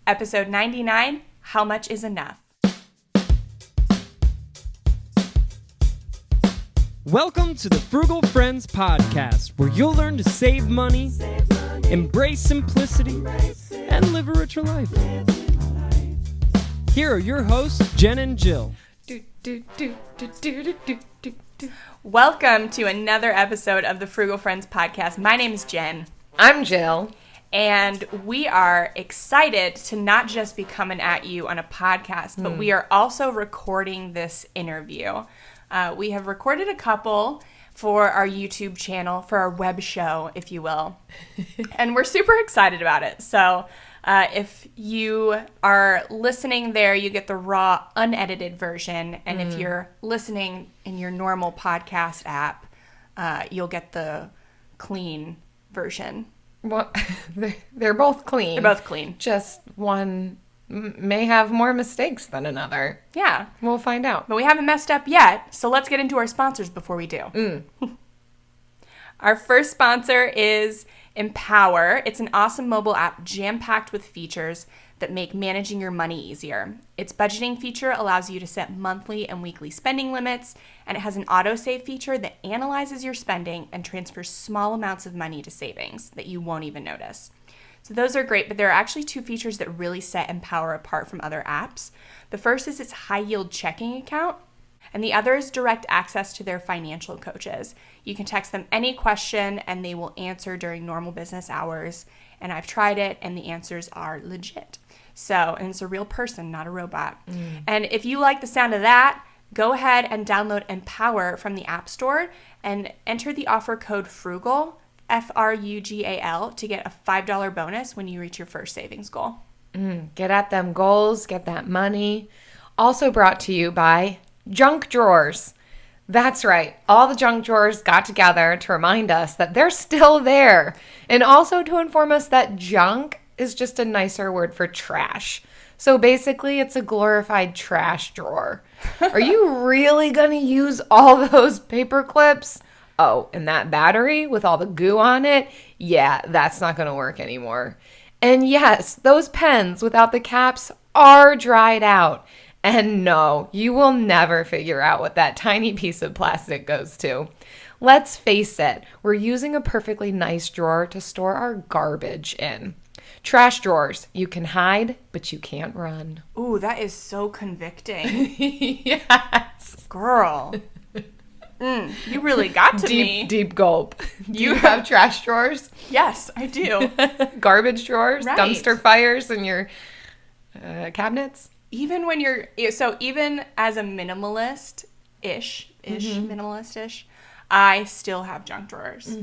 Episode 99, How Much is Enough? Welcome to the Frugal Friends podcast, where you'll learn to save money, embrace simplicity, and live a richer life. Here are your hosts, Jen and Jill. Welcome to another episode of the Frugal Friends podcast. My name is Jen. I'm Jill. And we are excited to not just be coming at you on a podcast, but we are also recording this interview. We have recorded a couple for our YouTube channel, for our web show, if you will. And we're super excited about it. So if you are listening there, you get the raw, unedited version. And if you're listening in your normal podcast app, you'll get the clean version. Well, they're both clean. They're both clean. Just one may have more mistakes than another. Yeah. We'll find out. But we haven't messed up yet, so let's get into our sponsors before we do. Our first sponsor is Empower. It's an awesome mobile app jam-packed with features that make managing your money easier. Its budgeting feature allows you to set monthly and weekly spending limits, and it has an autosave feature that analyzes your spending and transfers small amounts of money to savings that you won't even notice. So those are great, but there are actually two features that really set Empower apart from other apps. The first is its high-yield checking account, and the other is direct access to their financial coaches. You can text them any question, and they will answer during normal business hours. And I've tried it, and the answers are legit. And it's a real person, not a robot. And if you like the sound of that, go ahead and download Empower from the App Store and enter the offer code FRUGAL, F-R-U-G-A-L, to get a $5 bonus when you reach your first savings goal. Get at them goals, get that money. Also brought to you by Junk Drawers. That's right. All the junk drawers got together to remind us that they're still there. And also to inform us that junk is just a nicer word for trash. So basically, it's a glorified trash drawer. Are you really going to use all those paper clips? Oh, and that battery with all the goo on it? Yeah, that's not going to work anymore. And yes, those pens without the caps are dried out. And no, you will never figure out what that tiny piece of plastic goes to. Let's face it, we're using a perfectly nice drawer to store our garbage in. Trash drawers, you can hide, but you can't run. Ooh, that is so convicting. Yes. Girl. You really got to me. Deep gulp. Do you have trash drawers? Yes, I do. Garbage drawers? Right. Dumpster fires in your cabinets? Even when even as a minimalist-ish, minimalist-ish, I still have junk drawers.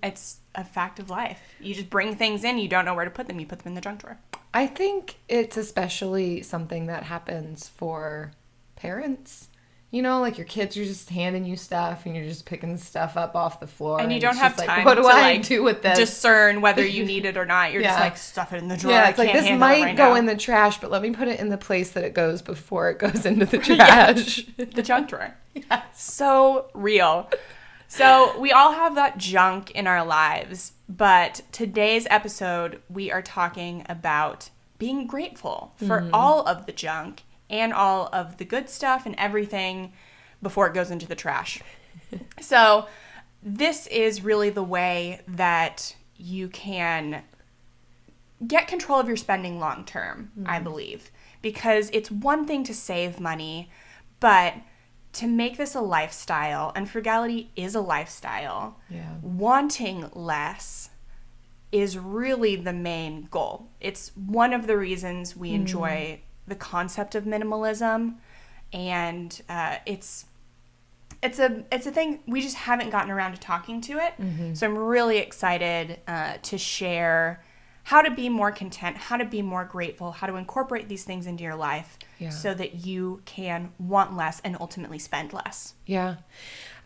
It's a fact of life. You just bring things in, you don't know where to put them, you put them in the junk drawer. I think it's especially something that happens for parents. You know, like your kids are just handing you stuff and you're just picking stuff up off the floor. And you don't have time what do I to do with this? Discern whether you need it or not. You're just like, stuff it in the drawer. Yeah, it's I like, can't this handle it might right go now. in the trash, but let me put it in the place that it goes before it goes into the trash. The junk drawer. So real. So we all have that junk in our lives, but today's episode, we are talking about being grateful for all of the junk and all of the good stuff and everything before it goes into the trash. So this is really the way that you can get control of your spending long term, I believe, because it's one thing to save money, but to make this a lifestyle, and frugality is a lifestyle, wanting less is really the main goal. It's one of the reasons we enjoy the concept of minimalism, and it's a thing we just haven't gotten around to talking to it. So I'm really excited to share how to be more content, how to be more grateful, how to incorporate these things into your life so that you can want less and ultimately spend less. Yeah.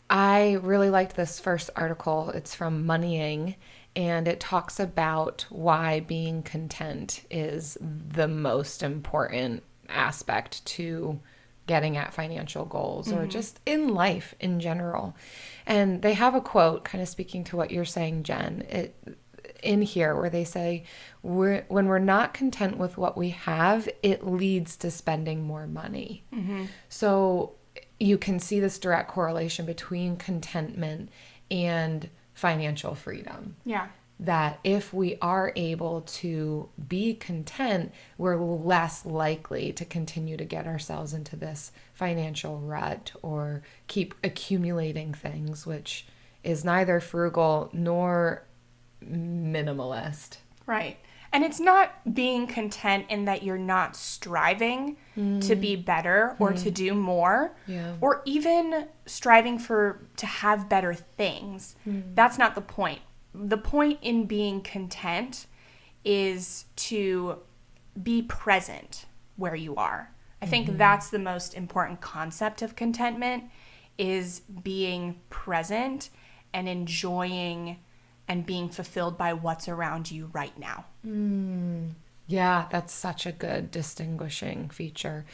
I really liked this first article. It's from Moneying, and it talks about why being content is the most important aspect to getting at financial goals or just in life in general. And they have a quote kind of speaking to what you're saying, Jen. in here where they say when we're not content with what we have, it leads to spending more money. So you can see this direct correlation between contentment and financial freedom. Yeah. That if we are able to be content, we're less likely to continue to get ourselves into this financial rut or keep accumulating things, which is neither frugal nor minimalist. Right. And it's not being content in that you're not striving to be better or to do more, or even striving to have better things. That's not the point. The point in being content is to be present where you are. I think that's the most important concept of contentment, is being present and enjoying and being fulfilled by what's around you right now. Yeah, that's such a good distinguishing feature.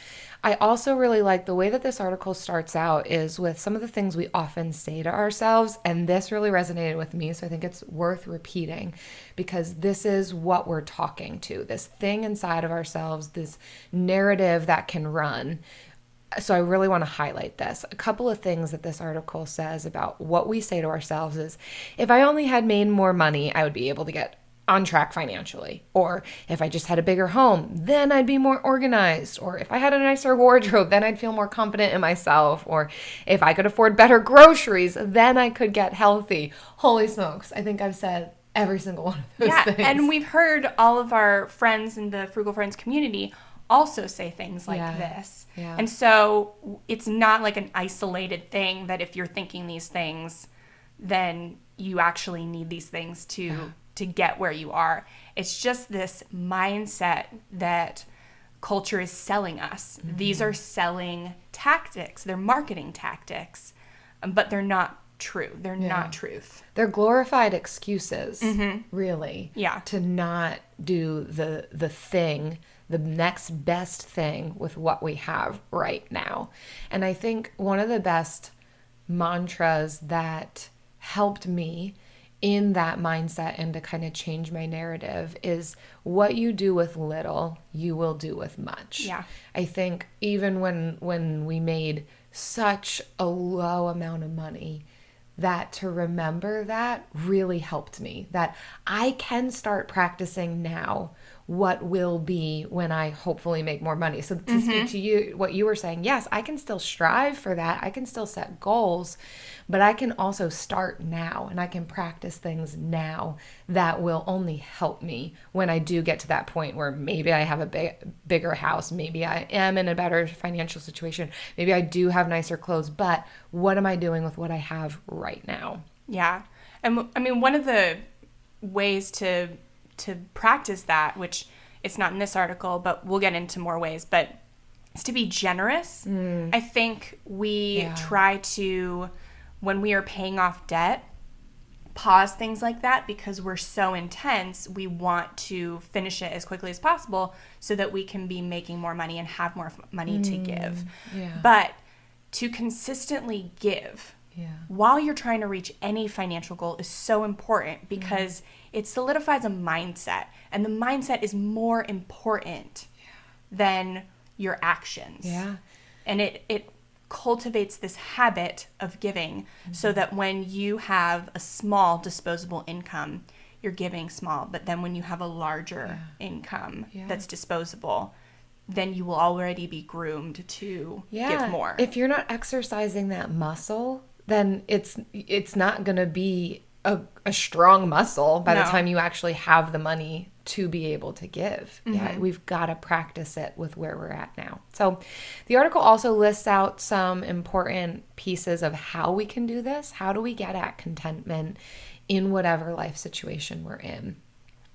I also really like the way that this article starts out is with some of the things we often say to ourselves, and this really resonated with me, so I think it's worth repeating because this is what we're talking to, this thing inside of ourselves, this narrative that can run. So I really want to highlight this. A couple of things that this article says about what we say to ourselves is, if I only had made more money, I would be able to get on track financially. Or if I just had a bigger home, then I'd be more organized. Or if I had a nicer wardrobe, then I'd feel more confident in myself. Or if I could afford better groceries, then I could get healthy. Holy smokes. I think I've said every single one of those things. And we've heard all of our friends in the Frugal Friends community also say things like this. Yeah. And so it's not like an isolated thing that if you're thinking these things, then you actually need these things to get where you are. It's just this mindset that culture is selling us. These are selling tactics. They're marketing tactics, but they're not true. They're not truth. They're glorified excuses, really, Yeah. to not do the thing, the next best thing with what we have right now. And I think one of the best mantras that helped me in that mindset and to kind of change my narrative is, what you do with little, you will do with much. Yeah. I think even when we made such a low amount of money, that to remember that really helped me, that I can start practicing now what will be when I hopefully make more money. So to speak to you, what you were saying, yes, I can still strive for that. I can still set goals, but I can also start now and I can practice things now that will only help me when I do get to that point where maybe I have a bigger house, maybe I am in a better financial situation, maybe I do have nicer clothes, but what am I doing with what I have right now? Yeah. And I mean, one of the ways to practice that, which it's not in this article, but we'll get into more ways, but it's to be generous. I think we try to, when we are paying off debt, pause things like that because we're so intense. We want to finish it as quickly as possible so that we can be making more money and have more money to give. But to consistently give while you're trying to reach any financial goal is so important because it solidifies a mindset, and the mindset is more important than your actions. And it cultivates this habit of giving so that when you have a small disposable income, you're giving small, but then when you have a larger income that's disposable, then you will already be groomed to give more. If you're not exercising that muscle, then it's not going to be a strong muscle by the time you actually have the money to be able to give. We've got to practice it with where we're at now. So the article also lists out some important pieces of how we can do this. How do we get at contentment in whatever life situation we're in?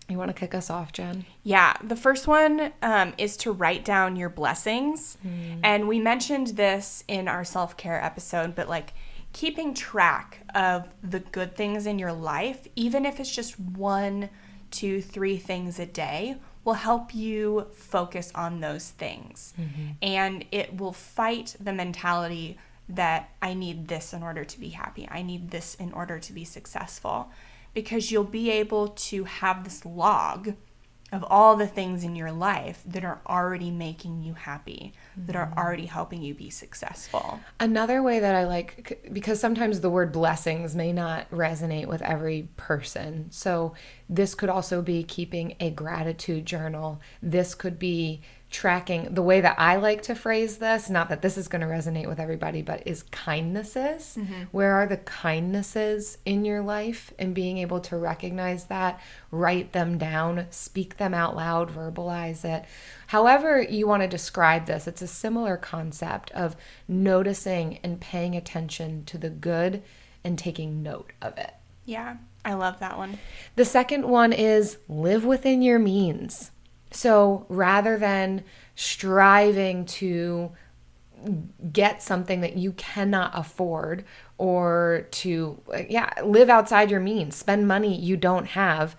You want to kick us off, Jen? Yeah. The first one is to write down your blessings. And we mentioned this in our self-care episode, but like keeping track of the good things in your life, even if it's just 1, 2, 3 things a day, will help you focus on those things. And it will fight the mentality that I need this in order to be happy. I need this in order to be successful. because you'll be able to have this log of all the things in your life that are already making you happy, that are already helping you be successful. Another way that I like, because sometimes the word blessings may not resonate with every person. So this could also be keeping a gratitude journal. This could be tracking, the way that I like to phrase this, not that this is going to resonate with everybody, but is kindnesses. Where are the kindnesses in your life? And being able to recognize that, write them down, speak them out loud, verbalize it. However you want to describe this, it's a similar concept of noticing and paying attention to the good and taking note of it. Yeah, I love that one. The second one is live within your means. So rather than striving to get something that you cannot afford, or to live outside your means, spend money you don't have,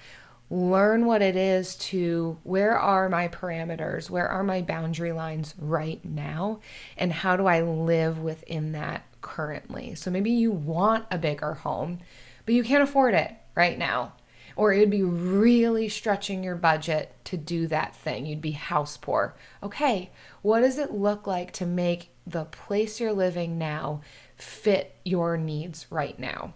learn what it is to, where are my parameters, where are my boundary lines right now, and how do I live within that currently. So maybe you want a bigger home, but you can't afford it right now. Or it would be really stretching your budget to do that thing. You'd be house poor. Okay, what does it look like to make the place you're living now fit your needs right now?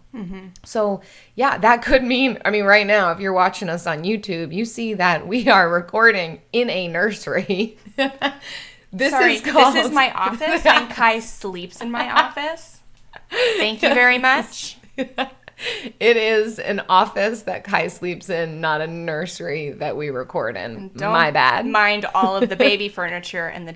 So yeah, that could mean, right now, if you're watching us on YouTube, you see that we are recording in a nursery. This is my office, and Kai sleeps in my office. Thank you very much. It is an office that Kai sleeps in, not a nursery that we record in. My bad. Mind all of the baby furniture and the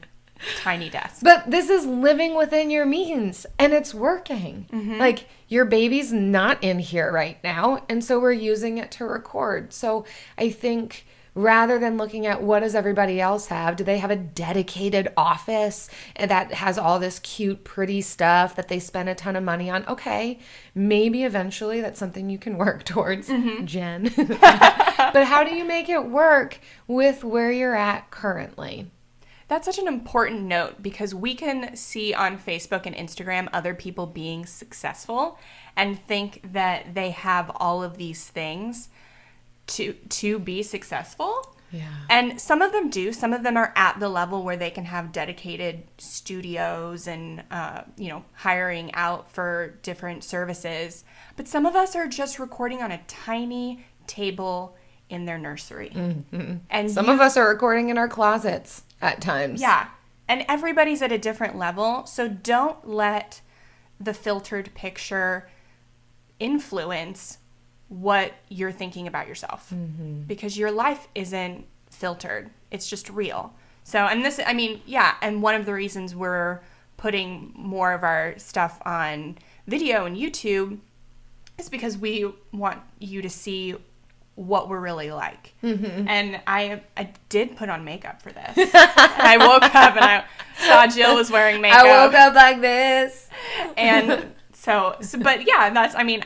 tiny desk. But this is living within your means, and it's working. Like, your baby's not in here right now, and so we're using it to record. So I think rather than looking at what does everybody else have, do they have a dedicated office that has all this cute, pretty stuff that they spend a ton of money on? Okay, maybe eventually that's something you can work towards, Jen. But how do you make it work with where you're at currently? That's such an important note, because we can see on Facebook and Instagram other people being successful and think that they have all of these things to be successful. Yeah. And some of them do. Some of them are at the level where they can have dedicated studios and, hiring out for different services. But some of us are just recording on a tiny table in their nursery. And some of us are recording in our closets at times. Yeah. And everybody's at a different level. So don't let the filtered picture influence what you're thinking about yourself, because your life isn't filtered. It's just real. So, and one of the reasons we're putting more of our stuff on video and YouTube is because we want you to see what we're really like. And I did put on makeup for this. And I woke up and I saw Jill was wearing makeup. I woke up like this. And but yeah,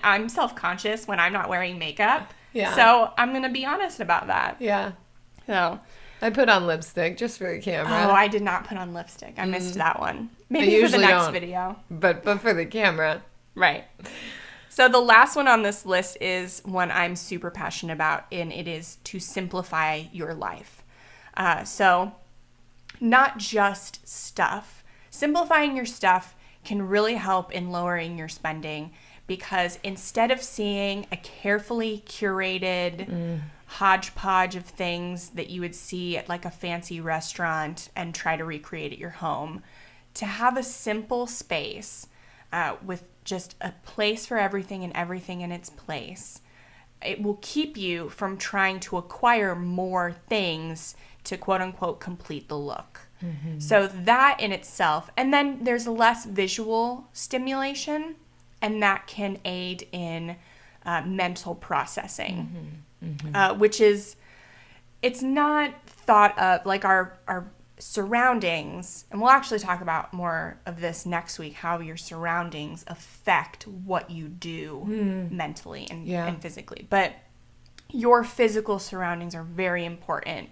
I'm self-conscious when I'm not wearing makeup. Yeah. So I'm going to be honest about that. Yeah. So I put on lipstick just for the camera. Oh, I did not put on lipstick. I missed that one. Maybe for the next video. But for the camera. Right. So the last one on this list is one I'm super passionate about, and it is to simplify your life. So not just stuff. Simplifying your stuff can really help in lowering your spending, because instead of seeing a carefully curated hodgepodge of things that you would see at like a fancy restaurant and try to recreate at your home, to have a simple space with just a place for everything and everything in its place, it will keep you from trying to acquire more things to quote unquote complete the look. So that in itself, and then there's less visual stimulation, and that can aid in mental processing, which is, it's not thought of like our surroundings, and we'll actually talk about more of this next week, how your surroundings affect what you do mentally and physically. But your physical surroundings are very important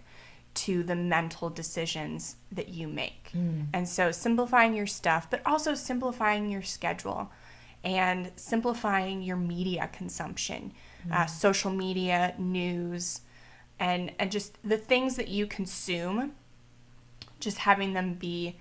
to the mental decisions that you make. And so simplifying your stuff, but also simplifying your schedule and simplifying your media consumption. social media, news, and just the things that you consume, just having them be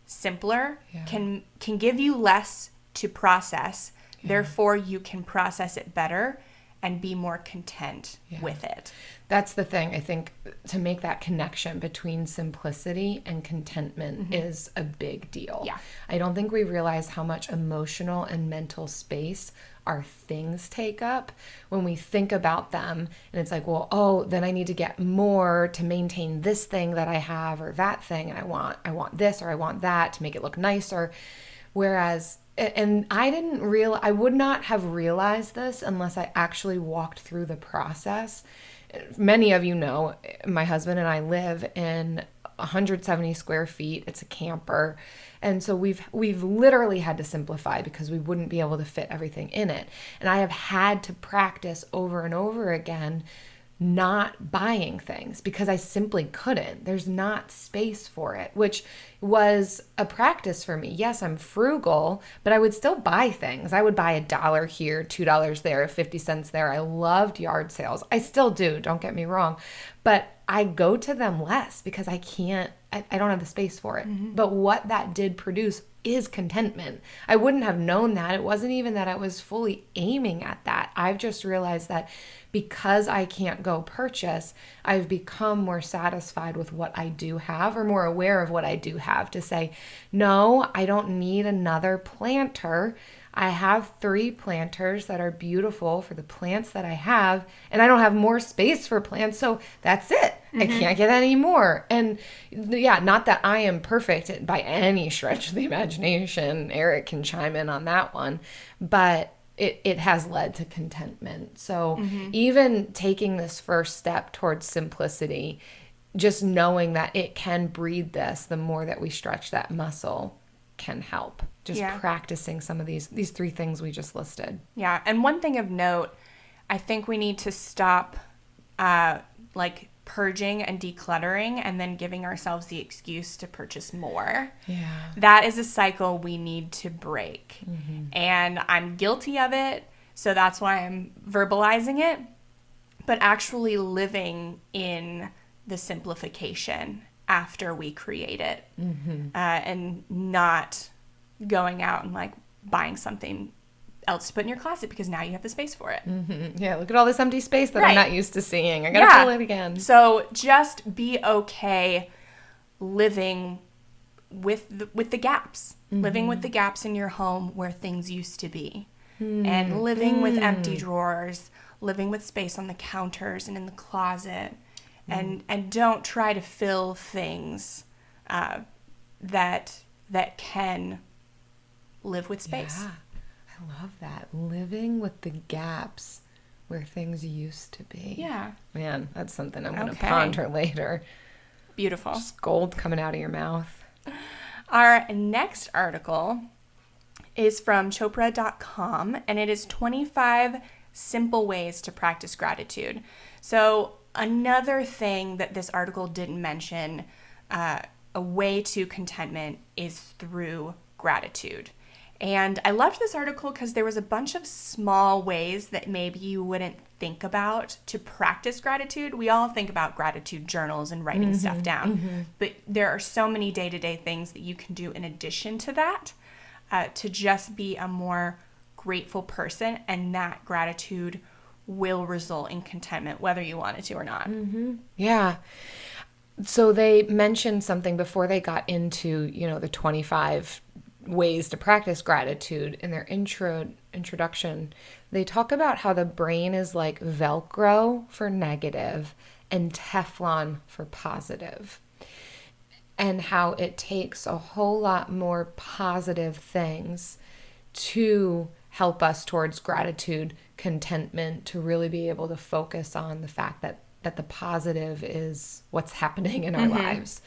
simpler can give you less to process. Therefore, you can process it better and be more content with it. That's the thing. I think to make that connection between simplicity and contentment is a big deal. Yeah. I don't think we realize how much emotional and mental space our things take up when we think about them. And it's like, well, oh, then I need to get more to maintain this thing that I have or that thing. And I want this or I want that to make it look nicer. Whereas, and I would not have realized this unless I actually walked through the process. Many of you know, my husband and I live in 170 square feet. It's a camper. And so we've literally had to simplify because we wouldn't be able to fit everything in it. And I have had to practice over and over again not buying things because I simply couldn't. There's not space for it, which was a practice for me. Yes, I'm frugal, but I would still buy things. I would buy $1 here, $2 there, 50 cents there. I loved yard sales. I still do, don't get me wrong. But I go to them less because I don't have the space for it. But what that did produce is contentment. I wouldn't have known that. It wasn't even that I was fully aiming at that. I've just realized that because I can't go purchase, I've become more satisfied with what I do have or more aware of what I do have to say, no, I don't need another planter. I have 3 planters that are beautiful for the plants that I have, and I don't have more space for plants, so that's it. I can't get any more. And yeah, not that I am perfect by any stretch of the imagination. Eric can chime in on that one, but it has led to contentment. So even taking this first step towards simplicity, just knowing that it can breed this, the more that we stretch that muscle can help. Just practicing some of these 3 things we just listed. Yeah. And one thing of note, I think we need to stop purging and decluttering and then giving ourselves the excuse to purchase more. Yeah. That is a cycle we need to break. And I'm guilty of it, so that's why I'm verbalizing it, but actually living in the simplification after we create it and not going out and buying something else to put in your closet because now you have the space for it. Yeah, look at all this empty space that I'm not used to seeing. I gotta fill it again. So just be okay living with the gaps, living with the gaps in your home where things used to be, and living with empty drawers, living with space on the counters and in the closet, and don't try to fill things that can live with space. Yeah. I love that. Living with the gaps where things used to be. Yeah. Man, that's something I'm going to ponder later. Beautiful. Just gold coming out of your mouth. Our next article is from Chopra.com, and it is 25 simple ways to practice gratitude. So another thing that this article didn't mention, a way to contentment is through gratitude. And I loved this article because there was a bunch of small ways that maybe you wouldn't think about to practice gratitude. We all think about gratitude journals and writing stuff down, but there are so many day-to-day things that you can do in addition to that to just be a more grateful person, and that gratitude will result in contentment whether you want it to or not. Yeah. So they mentioned something before they got into, the 25 ways to practice gratitude in their introduction. They talk about how the brain is like Velcro for negative and Teflon for positive, and how it takes a whole lot more positive things to help us towards gratitude, contentment, to really be able to focus on the fact that the positive is what's happening in our lives.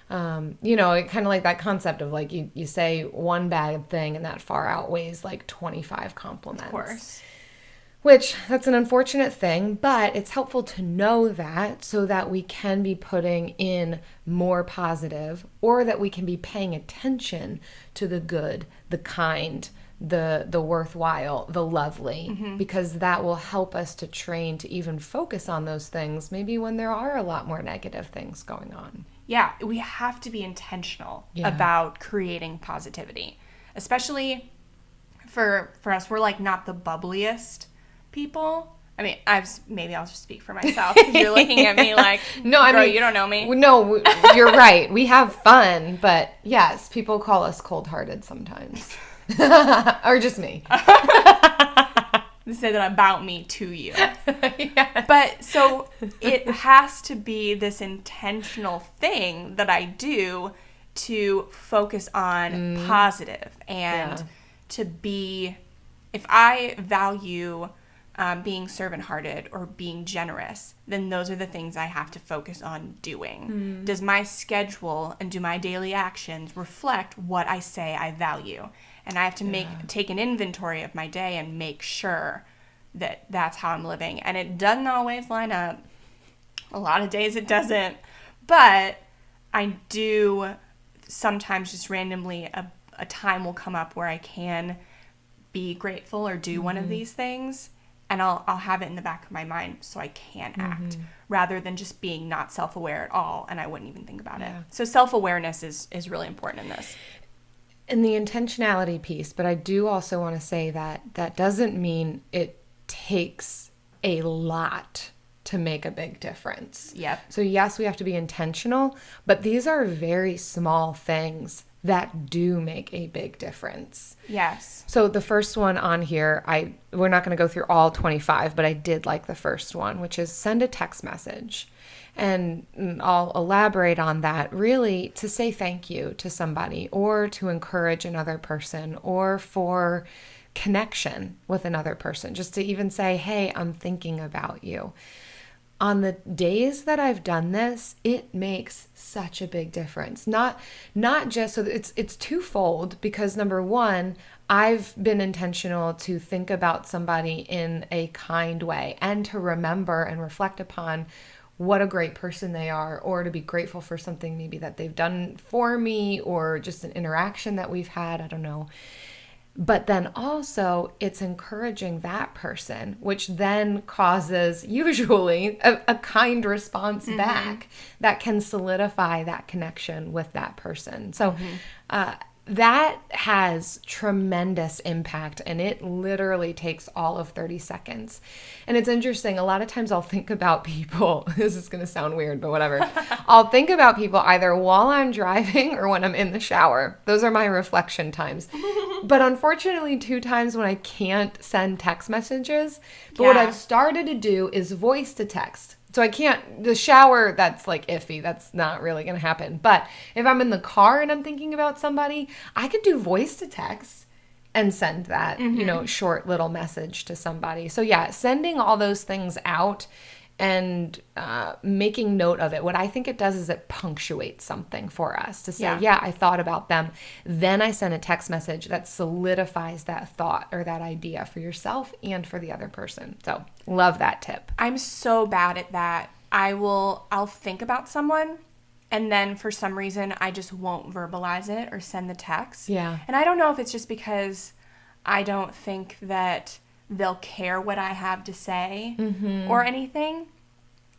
Kind of like that concept of you say one bad thing and that far outweighs 25 compliments. Of course. Which, that's an unfortunate thing, but it's helpful to know that so that we can be putting in more positive, or that we can be paying attention to the good, the kind, the worthwhile, the lovely, because that will help us to train to even focus on those things maybe when there are a lot more negative things going on. Yeah, we have to be intentional about creating positivity, especially for us. We're like not the bubbliest people. I mean, maybe I'll just speak for myself because you're looking at me like, no, I mean, you don't know me. No, you're right. We have fun, but yes, people call us cold-hearted sometimes. Or just me. They say that about me to you. Yes. But so it has to be this intentional thing that I do to focus on positive and to be, if I value being servant-hearted or being generous, then those are the things I have to focus on doing. Does my schedule and do my daily actions reflect what I say I value? And I have to take an inventory of my day and make sure that that's how I'm living. And it doesn't always line up. A lot of days it doesn't. But I do sometimes just randomly, a time will come up where I can be grateful or do one of these things. And I'll have it in the back of my mind so I can act rather than just being not self-aware at all and I wouldn't even think about it. So self-awareness is really important in this. And the intentionality piece, but I do also want to say that doesn't mean it takes a lot to make a big difference. Yep. So yes, we have to be intentional, but these are very small things that do make a big difference. Yes. So the first one on here, we're not going to go through all 25, but I did like the first one, which is send a text message. And I'll elaborate on that, really to say thank you to somebody or to encourage another person or for connection with another person, just to even say, hey, I'm thinking about you. On the days that I've done this, it makes such a big difference. Not just, so it's twofold, because number one, I've been intentional to think about somebody in a kind way and to remember and reflect upon what a great person they are, or to be grateful for something maybe that they've done for me or just an interaction that we've had. I don't know. But then also it's encouraging that person, which then causes usually a kind response back that can solidify that connection with that person. So that has tremendous impact, and it literally takes all of 30 seconds. And it's interesting, a lot of times I'll think about people, this is going to sound weird, but whatever. I'll think about people either while I'm driving or when I'm in the shower. Those are my reflection times. But unfortunately, 2 times when I can't send text messages. But what I've started to do is voice to text. So I can't, the shower, that's like iffy. That's not really going to happen. But if I'm in the car and I'm thinking about somebody, I could do voice to text and send that, short little message to somebody. So yeah, sending all those things out and making note of it. What I think it does is it punctuates something for us to say, I thought about them. Then I send a text message that solidifies that thought or that idea for yourself and for the other person. So love that tip. I'm so bad at that. I'll think about someone and then for some reason I just won't verbalize it or send the text. Yeah. And I don't know if it's just because I don't think that they'll care what I have to say or anything.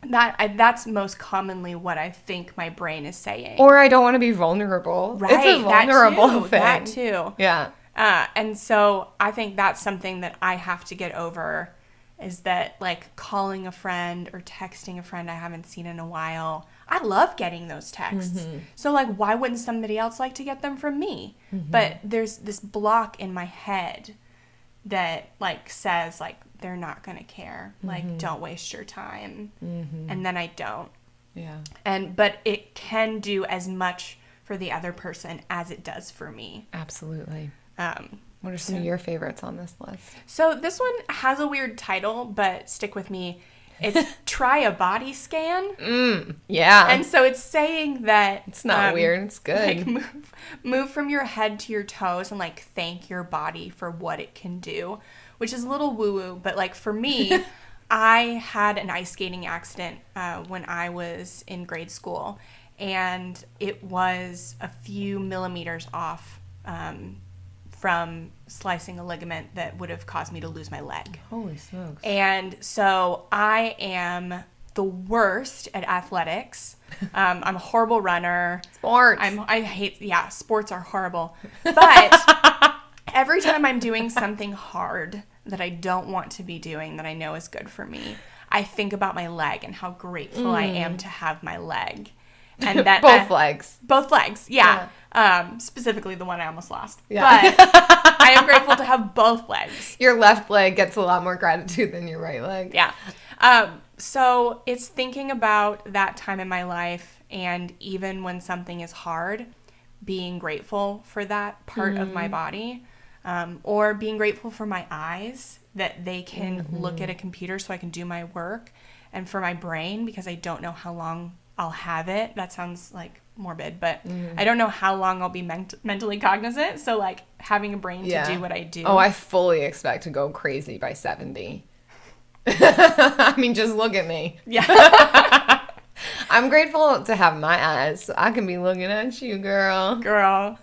That's most commonly what I think my brain is saying. Or I don't want to be vulnerable. Right. It's a vulnerable thing. That too. Yeah. And so I think that's something that I have to get over, is that like calling a friend or texting a friend I haven't seen in a while. I love getting those texts. So like, why wouldn't somebody else like to get them from me? But there's this block in my head that like says like they're not gonna care, like don't waste your time, and then I don't. But it can do as much for the other person as it does for me. Absolutely. What are some of your favorites on this list? So this one has a weird title, but stick with me. It's try a body scan. Yeah. And so it's saying that it's not weird. It's good. Like move from your head to your toes and like thank your body for what it can do, which is a little woo-woo. But like for me, I had an ice skating accident when I was in grade school, and it was a few millimeters off from slicing a ligament that would have caused me to lose my leg. Holy smokes. And so I am the worst at athletics. I'm a horrible runner. Sports. Sports are horrible. But every time I'm doing something hard that I don't want to be doing that I know is good for me, I think about my leg and how grateful I am to have my leg. And that Both legs. Both legs, yeah. Specifically the one I almost lost. Yeah. But I am grateful to have both legs. Your left leg gets a lot more gratitude than your right leg. Yeah. So it's thinking about that time in my life, and even when something is hard, being grateful for that part of my body, or being grateful for my eyes, that they can look at a computer so I can do my work, and for my brain, because I don't know how long I'll have it. That sounds like morbid, but I don't know how long I'll be mentally cognizant. So like having a brain to do what I do. Oh, I fully expect to go crazy by 70. I mean, just look at me. Yeah. I'm grateful to have my eyes so I can be looking at you, girl. Girl,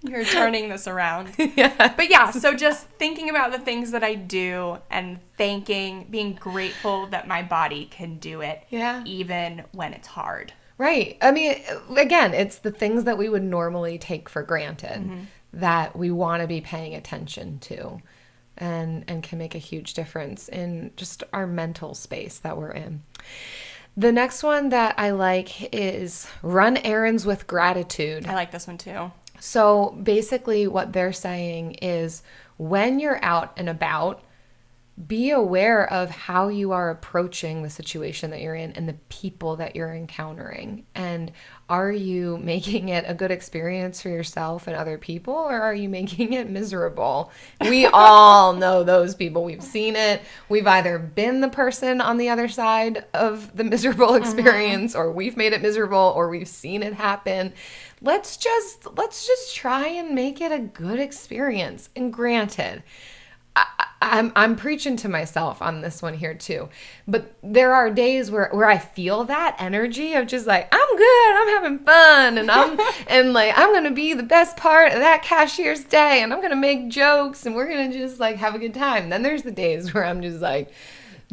you're turning this around. Yeah. But yeah, so just thinking about the things that I do and being grateful that my body can do it, even when it's hard. Right. I mean, again, it's the things that we would normally take for granted that we want to be paying attention to, and can make a huge difference in just our mental space that we're in. The next one that I like is run errands with gratitude. I like this one too. So basically what they're saying is when you're out and about, be aware of how you are approaching the situation that you're in and the people that you're encountering. And are you making it a good experience for yourself and other people, or are you making it miserable? We all know those people. We've seen it. We've either been the person on the other side of the miserable experience, or we've made it miserable, or we've seen it happen. Let's just try and make it a good experience. And granted, I'm preaching to myself on this one here too, but there are days where I feel that energy of just like, I'm good, I'm having fun, and I'm gonna be the best part of that cashier's day, and I'm gonna make jokes, and we're gonna just like have a good time. Then there's the days where I'm just like,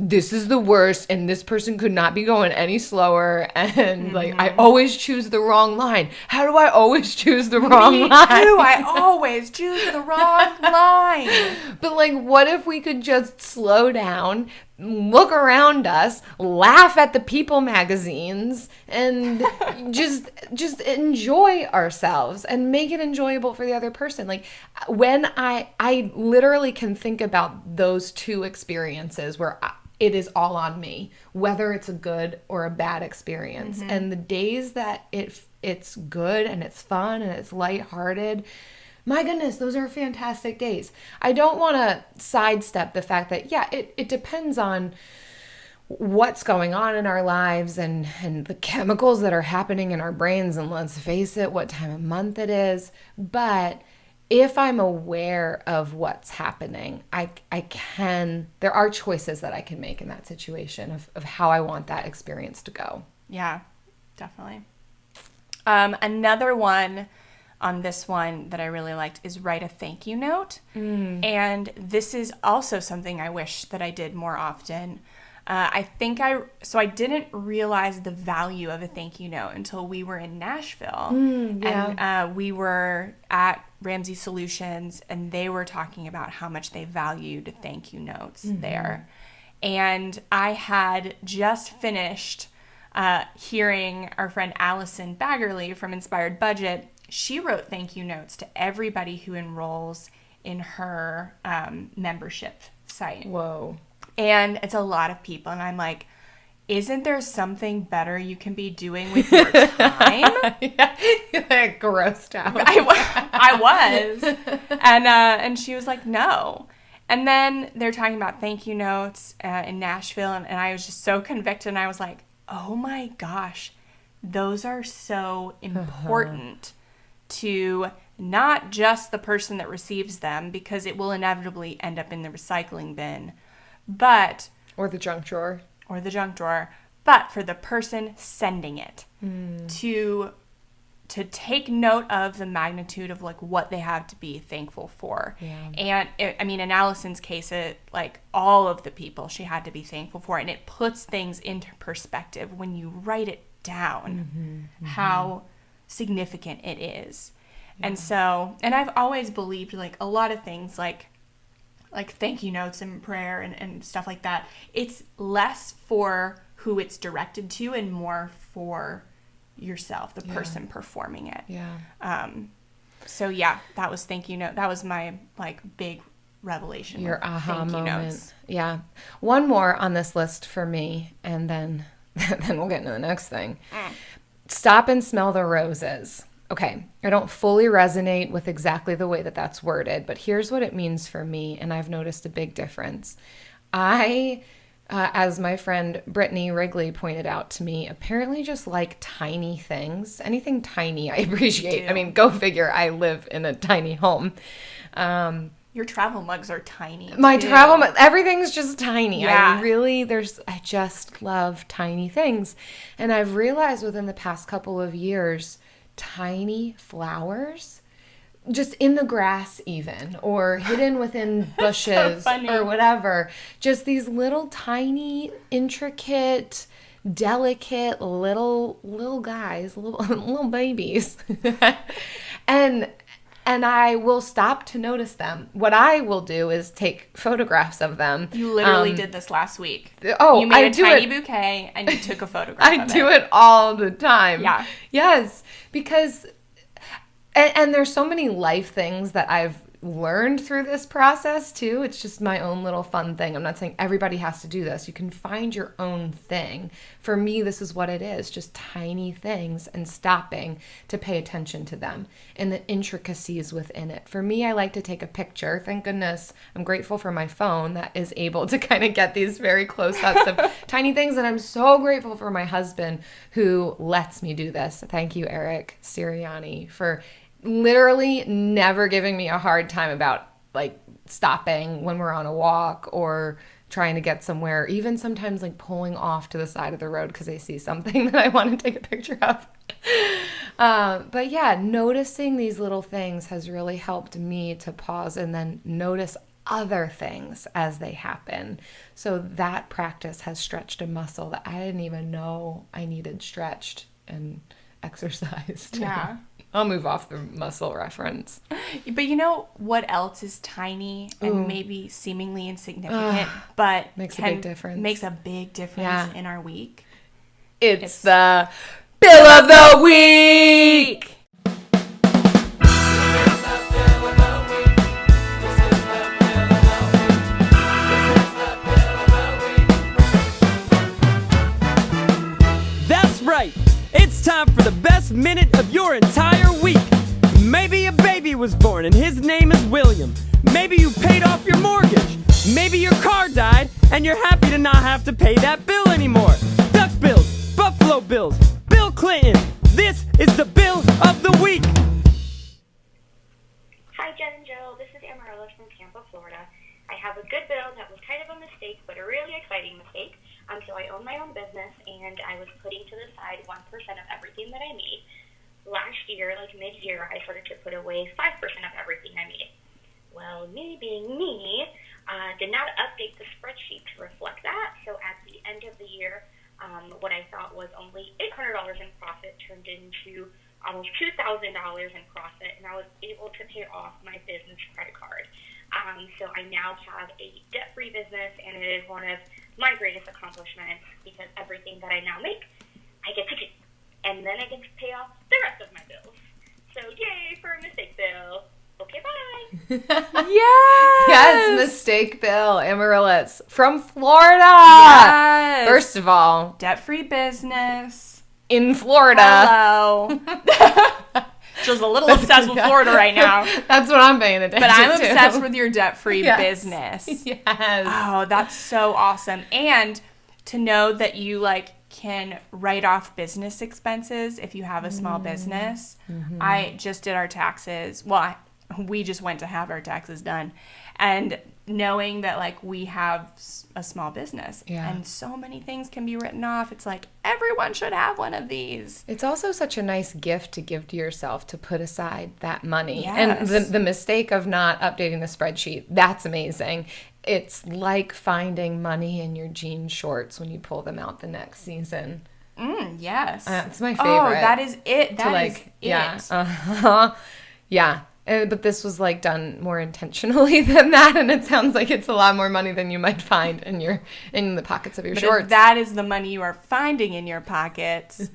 this is the worst, and this person could not be going any slower, and like I always choose the wrong line. How do I always choose the wrong line? I always choose the wrong line. But like, what if we could just slow down, look around us, laugh at the People magazines, and just enjoy ourselves and make it enjoyable for the other person? Like, when I literally can think about those two experiences where it is all on me, whether it's a good or a bad experience. And the days that it's good and it's fun and it's lighthearted, my goodness, those are fantastic days. I don't want to sidestep the fact that, it depends on what's going on in our lives and the chemicals that are happening in our brains, and let's face it, what time of month it is. But if I'm aware of what's happening, there are choices that I can make in that situation of how I want that experience to go. Yeah, definitely. Another one on this one that I really liked is write a thank you note. And this is also something I wish that I did more often. I didn't realize the value of a thank you note until we were in Nashville. And we were at Ramsey Solutions, and they were talking about how much they valued thank you notes there. And I had just finished hearing our friend Allison Baggerly from Inspired Budget. She wrote thank you notes to everybody who enrolls in her membership site. Whoa. And it's a lot of people. And I'm like, isn't there something better you can be doing with your time? You're like grossed out. I was. And she was like, no. And then they're talking about thank you notes in Nashville. And I was just so convicted. And I was like, oh my gosh, those are so important to not just the person that receives them, because it will inevitably end up in the recycling bin, but... Or the junk drawer. But for the person sending it, to take note of the magnitude of like what they have to be thankful for. And in Allison's case, it like all of the people she had to be thankful for, and it puts things into perspective when you write it down, how significant it is. And so, and I've always believed like a lot of things like thank you notes and prayer and stuff like that, it's less for who it's directed to and more for yourself, the person performing it. So that was thank you note. That was my like big revelation. Your aha moment. Yeah. One more on this list for me, and then we'll get into the next thing. Stop and smell the roses. Okay, I don't fully resonate with exactly the way that that's worded, but here's what it means for me, and I've noticed a big difference. As my friend Brittany Wrigley pointed out to me, apparently just like tiny things. Anything tiny I appreciate. I mean, go figure, I live in a tiny home. Your travel mugs are tiny. My travel mug, everything's just tiny. Yeah. I just love tiny things. And I've realized within the past couple of years, tiny flowers, just in the grass even, or hidden within bushes or whatever, just these little tiny, intricate, delicate little guys, little babies. And I will stop to notice them. What I will do is take photographs of them. You literally did this last week. Oh, you made a tiny bouquet and you took a photograph of it. I do it all the time. Yeah. Yes, because and there's so many life things that I've learned through this process too. It's just my own little fun thing. I'm not saying everybody has to do this. You can find your own thing. For me, this is what it is, just tiny things and stopping to pay attention to them and the intricacies within it. For me, I like to take a picture. Thank goodness I'm grateful for my phone that is able to kind of get these very close-ups of tiny things. And I'm so grateful for my husband who lets me do this. Thank you, Eric Sirianni, for literally never giving me a hard time about like stopping when we're on a walk or trying to get somewhere, even sometimes like pulling off to the side of the road because I see something that I want to take a picture of. But yeah, noticing these little things has really helped me to pause and then notice other things as they happen. So that practice has stretched a muscle that I didn't even know I needed stretched and exercised. Yeah. I'll move off the muscle reference. But you know what else is tiny and maybe seemingly insignificant, but makes a big difference. Makes a big difference in our week? It's the Bill of the Week! That's right. It's time for the best minute of your entire week. Maybe a baby was born and his name is William. Maybe you paid off your mortgage. Maybe your car died and you're happy to not have to pay that bill anymore. Duck bills, Buffalo Bills, Bill Clinton. This is the Bill of the Week. Hi, Jen and Jill. This is Amarillo from Tampa, Florida. I have a good bill that was kind of a mistake, but a really exciting mistake. So I own my own business, and I was putting to the side 1% of everything that I made. Last year, like mid-year, I started to put away 5% of everything I made. Well, me being me, did not update the spreadsheet to reflect that. So at the end of the year, what I thought was only $800 in profit turned into almost $2,000 in profit, and I was able to pay off my business credit card. So I now have a debt-free business, and it is one of my greatest accomplishments because everything that I now make, I get to keep. And then I get to pay off the rest of my bills. So yay for a mistake bill. Okay, bye. Yes, mistake bill. Amaryllis from Florida. Yes. First of all, debt-free business. In Florida. Hello. Jill's a little obsessed with Florida right now. That's what I'm paying attention to. But I'm obsessed with your debt-free business. Yes. Oh, that's so awesome. And to know that you can write off business expenses if you have a small business. Mm-hmm. I just did our taxes. Well, we just went to have our taxes done. And knowing that like we have a small business and so many things can be written off. It's like everyone should have one of these. It's also such a nice gift to give to yourself, to put aside that money. Yes. And the mistake of not updating the spreadsheet, that's amazing. It's like finding money in your jean shorts when you pull them out the next season. Yes. It's my favorite. Oh, that is it. That is it. Yeah. But this was like done more intentionally than that, and it sounds like it's a lot more money than you might find in the pockets of your shorts. If that is the money you are finding in your pockets,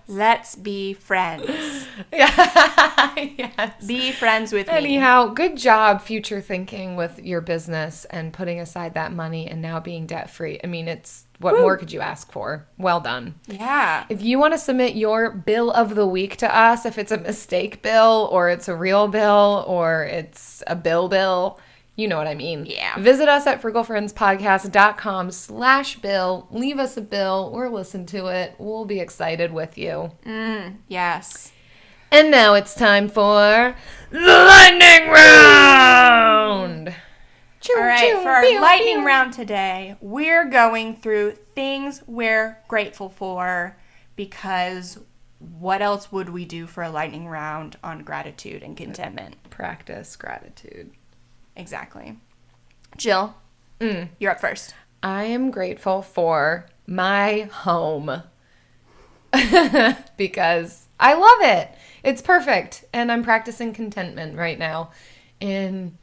let's be friends. Yes. Be friends with me. Anyhow, good job future thinking with your business and putting aside that money and now being debt free. I mean, what more could you ask for? Well done. Yeah. If you want to submit your bill of the week to us, if it's a mistake bill or it's a real bill or it's a bill, you know what I mean. Yeah. Visit us at frugalfriendspodcast.com/bill. Leave us a bill or listen to it. We'll be excited with you. Yes. And now it's time for the lightning round. All right, for our lightning round today, we're going through things we're grateful for, because what else would we do for a lightning round on gratitude and contentment? Practice gratitude. Exactly. Jill, you're up first. I am grateful for my home because I love it. It's perfect, and I'm practicing contentment right now. And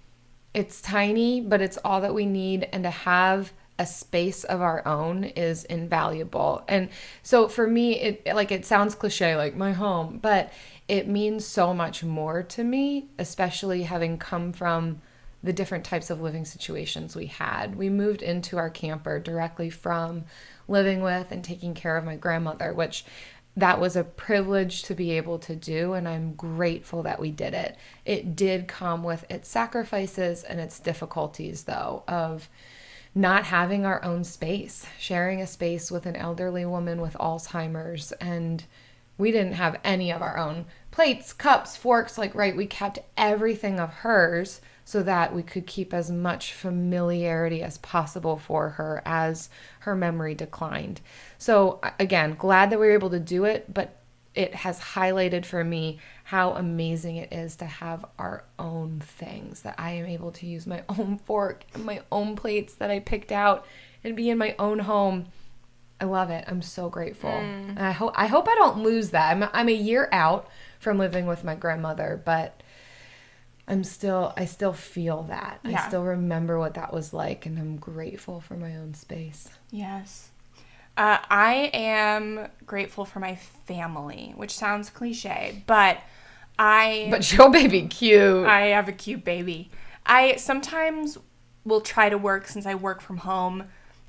it's tiny, but it's all that we need, and to have a space of our own is invaluable. And so for me, it sounds cliche, like my home, but it means so much more to me, especially having come from the different types of living situations we had. We moved into our camper directly from living with and taking care of my grandmother, which that was a privilege to be able to do, and I'm grateful that we did it. It did come with its sacrifices and its difficulties, though, of not having our own space, sharing a space with an elderly woman with Alzheimer's, and we didn't have any of our own plates, cups, forks, we kept everything of hers so that we could keep as much familiarity as possible for her as her memory declined. So again, glad that we were able to do it, but it has highlighted for me how amazing it is to have our own things, that I am able to use my own fork and my own plates that I picked out and be in my own home. I love it. I'm so grateful. And I hope I don't lose that. I'm a year out from living with my grandmother, but I still feel that. Yeah. I still remember what that was like, and I'm grateful for my own space. Yes. I am grateful for my family, which sounds cliche, but your baby cute. I have a cute baby. I sometimes will try to work, since I work from home,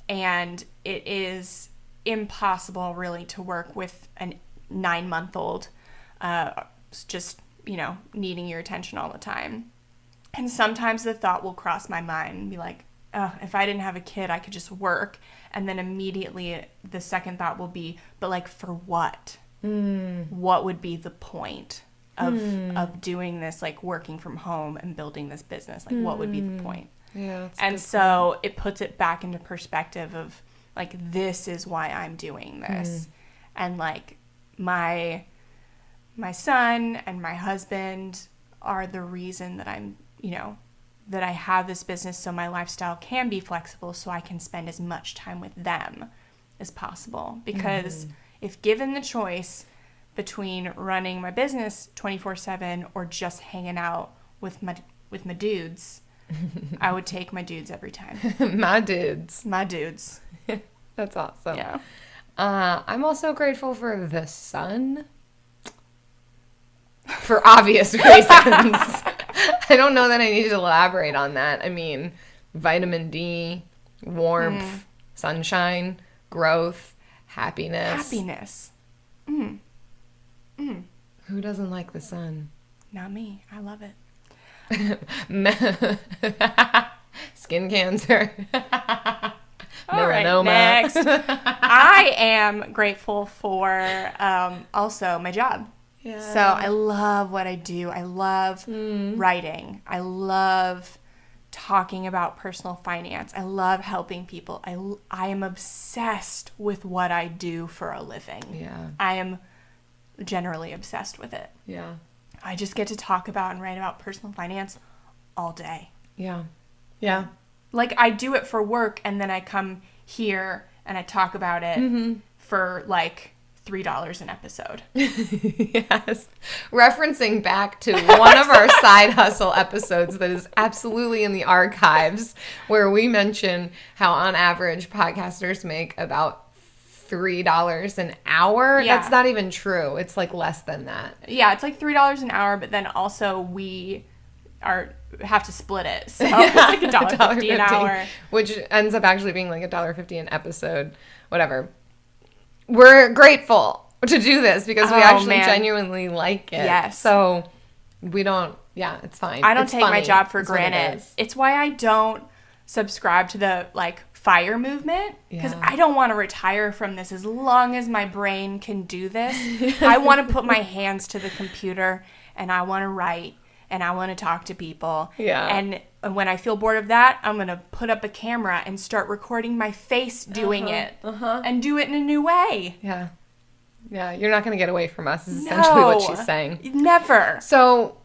and it is impossible really to work with a 9-month-old, just, needing your attention all the time. And sometimes the thought will cross my mind and be like, oh, if I didn't have a kid, I could just work. And then immediately the second thought will be, but for what? What would be the point of doing this, working from home and building this business? What would be the point? Yeah. And so it puts it back into perspective of, this is why I'm doing this. And, my son and my husband are the reason that I'm, that I have this business, so my lifestyle can be flexible, so I can spend as much time with them as possible. Because if given the choice between running my business 24/7 or just hanging out with my dudes, I would take my dudes every time. My dudes. My dudes. That's awesome. Yeah. I'm also grateful for the sun. For obvious reasons. I don't know that I need to elaborate on that. I mean, vitamin D, warmth, sunshine, growth, happiness. Who doesn't like the sun? Not me. I love it. Skin cancer. All right, melanoma. next. I am grateful for also my job. Yeah. So I love what I do. I love writing. I love talking about personal finance. I love helping people. I am obsessed with what I do for a living. Yeah. I am generally obsessed with it. Yeah. I just get to talk about and write about personal finance all day. Yeah. Yeah. Like, I do it for work, and then I come here and I talk about it for like $3 an episode. Yes. Referencing back to one of our side hustle episodes that is absolutely in the archives, where we mention how on average podcasters make about $3 an hour. Yeah. That's not even true. It's like less than that. Yeah, it's like $3 an hour, but then also we have to split it. So it's like $1.50 an hour. Which ends up actually being like $1.50 an episode, whatever. We're grateful to do this because we actually genuinely like it. Yes. So we don't, it's fine. I don't It's take funny. my job for It's what it granted. is. It's why I don't subscribe to the FIRE movement, because Yeah. I don't want to retire from this as long as my brain can do this. I want to put my hands to the computer and I want to write and I want to talk to people. Yeah. And when I feel bored of that, I'm going to put up a camera and start recording my face doing it and do it in a new way. Yeah. Yeah, you're not going to get away from us is essentially what she's saying. Never. So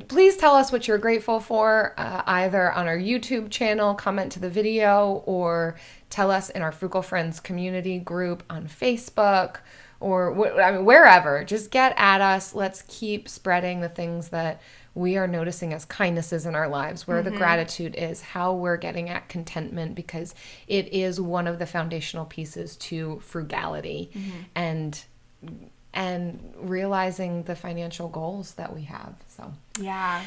please tell us what you're grateful for, either on our YouTube channel, comment to the video, or tell us in our Frugal Friends community group on Facebook, or wherever. Just get at us. Let's keep spreading the things that we are noticing as kindnesses in our lives, where the gratitude is, how we're getting at contentment, because it is one of the foundational pieces to frugality and realizing the financial goals that we have. So Yeah.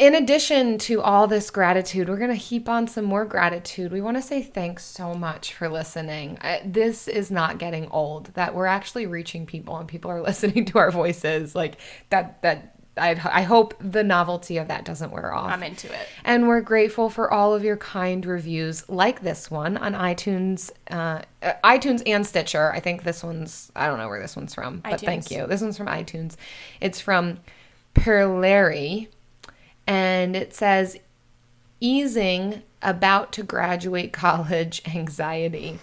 in addition to all this gratitude, we're going to heap on some more gratitude. We want to say thanks so much for listening. This is not getting old, that we're actually reaching people and people are listening to our voices. Like that I hope the novelty of that doesn't wear off. I'm into it. And we're grateful for all of your kind reviews like this one on iTunes and Stitcher. I think this one's, I don't know where this one's from, but thank you. This one's from iTunes. It's from Perleri, and it says, easing about to graduate college anxiety.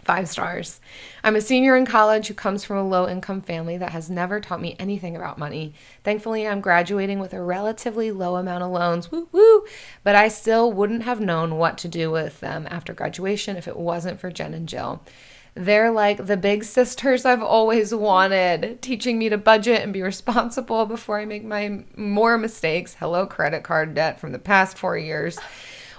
5 stars. I'm a senior in college who comes from a low-income family that has never taught me anything about money. Thankfully, I'm graduating with a relatively low amount of loans, woo, but I still wouldn't have known what to do with them after graduation if it wasn't for Jen and Jill. They're like the big sisters I've always wanted, teaching me to budget and be responsible before I make more mistakes. Hello, credit card debt from the past 4 years.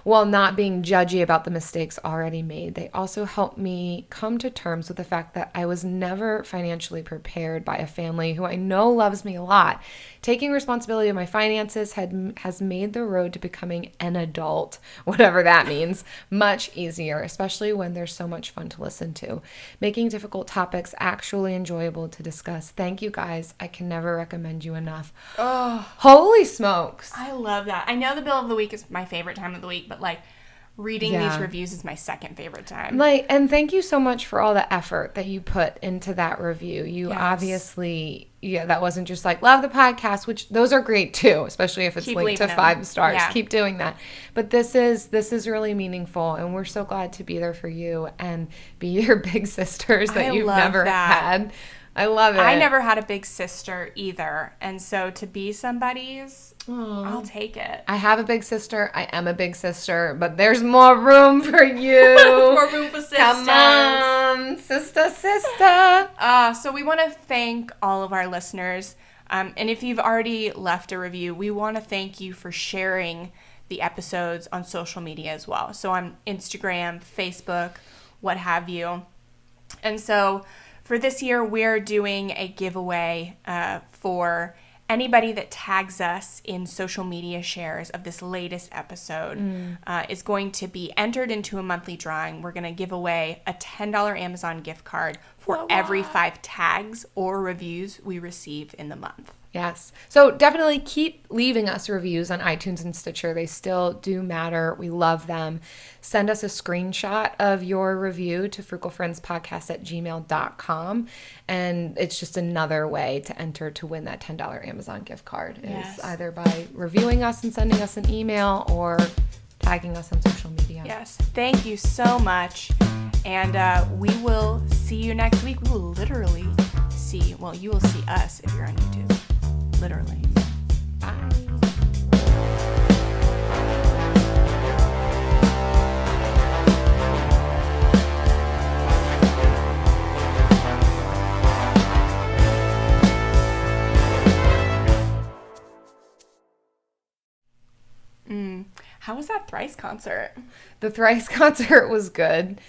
While not being judgy about the mistakes already made, they also helped me come to terms with the fact that I was never financially prepared by a family who I know loves me a lot. Taking responsibility of my finances has made the road to becoming an adult, whatever that means, much easier, especially when there's so much fun to listen to. Making difficult topics actually enjoyable to discuss. Thank you guys. I can never recommend you enough. Oh, holy smokes. I love that. I know the bill of the week is my favorite time of the week, but reading these reviews is my second favorite time. And thank you so much for all the effort that you put into that review. You obviously, that wasn't just love the podcast, which those are great too, especially if it's linked to 5 stars. Yeah. Keep doing that. But this is really meaningful, and we're so glad to be there for you and be your big sisters that you've never had. I love it. I never had a big sister either. And so to be somebody's, I'll take it. I have a big sister. I am a big sister, but there's more room for you. More room for sisters. Come on, sister. So we want to thank all of our listeners. And if you've already left a review, we want to thank you for sharing the episodes on social media as well. So on Instagram, Facebook, what have you. And so for this year, we're doing a giveaway for anybody that tags us in social media shares of this latest episode is going to be entered into a monthly drawing. We're going to give away a $10 Amazon gift card for every 5 tags or reviews we receive in the month. Yes. So definitely keep leaving us reviews on iTunes and Stitcher. They still do matter. We love them. Send us a screenshot of your review to frugalfriendspodcast@gmail.com. And it's just another way to enter to win that $10 Amazon gift card. Yes. Is either by reviewing us and sending us an email or tagging us on social media. Yes. Thank you so much. And we will see you next week. We will literally see, well, you will see us if you're on YouTube. Literally. Bye. How was that Thrice concert? The Thrice concert was good.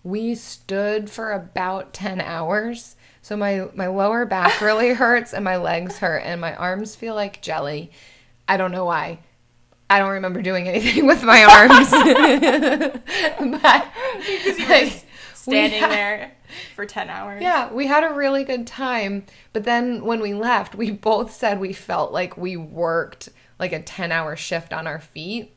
We stood for about 10 hours. So my lower back really hurts and my legs hurt and my arms feel like jelly. I don't know why. I don't remember doing anything with my arms. But Because you were just standing there for 10 hours. Yeah, we had a really good time. But then when we left, we both said we felt like we worked like a 10-hour shift on our feet.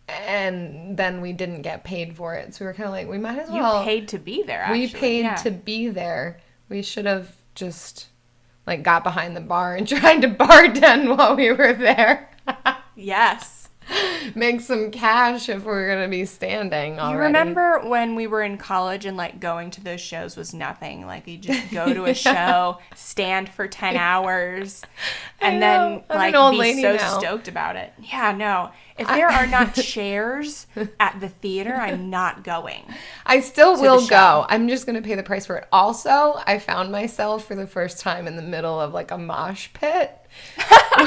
And then we didn't get paid for it. So we were kind of like, we might as well. You paid to be there, actually. We paid to be there. We should have just like got behind the bar and tried to bartend while we were there. Yes. Make some cash if we're going to be standing already. You remember when we were in college and like going to those shows was nothing? Like you just go to a show, stand for 10 hours, and then like be so stoked about it. Yeah, no. If there are not chairs at the theater, I'm not going. I still will go. I'm just going to pay the price for it. Also, I found myself for the first time in the middle of like a mosh pit,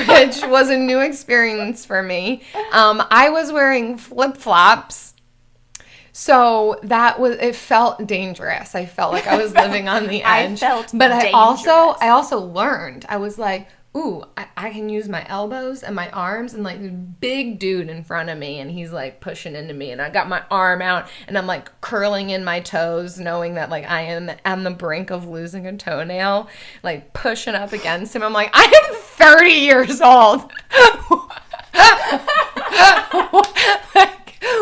which was a new experience for me. I was wearing flip-flops. So it felt dangerous. I felt like I was living on the edge. But I also learned. I was like, ooh, I can use my elbows and my arms, and like this big dude in front of me, and he's like pushing into me, and I got my arm out and I'm like curling in my toes, knowing that like I am on the brink of losing a toenail, like pushing up against him. I'm like, I am 30 years old.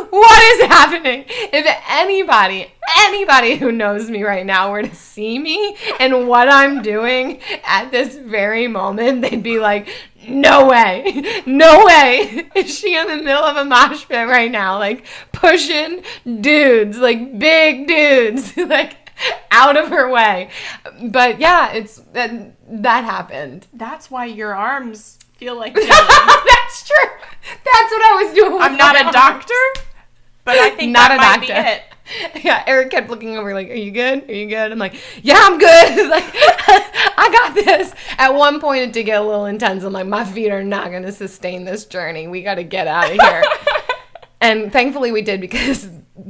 What is happening? If anybody who knows me right now were to see me and what I'm doing at this very moment, they'd be like, no way. No way. Is she in the middle of a mosh pit right now? Like pushing dudes, like big dudes, like out of her way. But yeah, that happened. That's why your arms feel like jelly. That's true. That's what I was doing. I'm not a doctor, but I think that might be it. Yeah, Eric kept looking over like, are you good? Are you good? I'm like, yeah, I'm good. Like, I got this. At one point, it did get a little intense. I'm like, my feet are not going to sustain this journey. We got to get out of here. And thankfully we did, because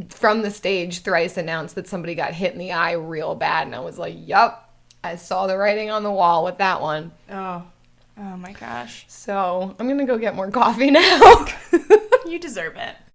from the stage, Thrice announced that somebody got hit in the eye real bad. And I was like, yup, I saw the writing on the wall with that one. Oh my gosh. So I'm going to go get more coffee now. You deserve it.